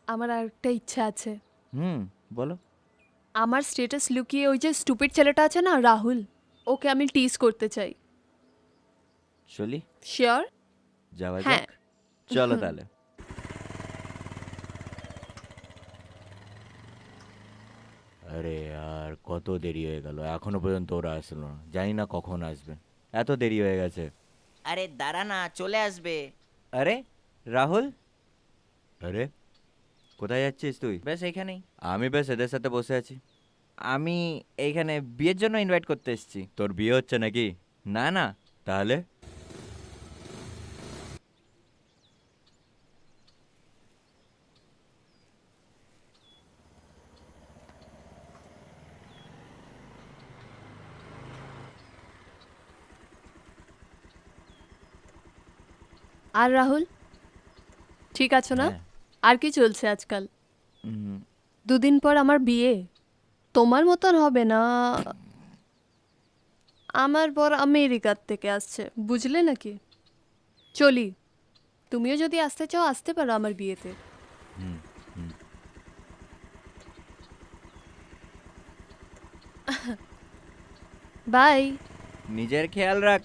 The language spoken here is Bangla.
আমার আর একটা ইচ্ছা আছে। বলো। আমার স্ট্যাটাস লুকিয়ে ওই যে স্টুপিড ছেলেটা আছে না, রাহুল, ওকে আমি টিজ করতে চাই। চলি, শিওর? যাওয়া হ্যাঁ। যাক। চলো তাহলে। আরে আর কত দেরি হয়ে গেল, এখনো পর্যন্ত ওরা আসলো না, জানি না কখন আসবে। এত দেরি হয়ে গেছে। আরে দাঁড়া না, চলে আসবে। আরে রাহুল, আরে কোথায় যাচ্ছিস তুই? ব্যাস এইখানেই। আমি বেশ এদের সাথে বসে আছি। আমি এইখানে বিয়ের জন্য ইনভাইট করতে এসেছি। তোর বিয়ে হচ্ছে নাকি? না না। তাহলে আর রাহুল, ঠিক আছো না? হ্যাঁ। আর কি চলছে আজকাল? উম, 2 দিন পর আমার বিয়ে। তোমার মতন হবে না। আমার বর আমেরিকার থেকে আসছে, বুঝলে নাকি? চলি, তুমিও যদি আসতে চাও আসতে পারো আমার বিয়েতে। হুম, হুম। বাই। নিজের খেয়াল রাখ।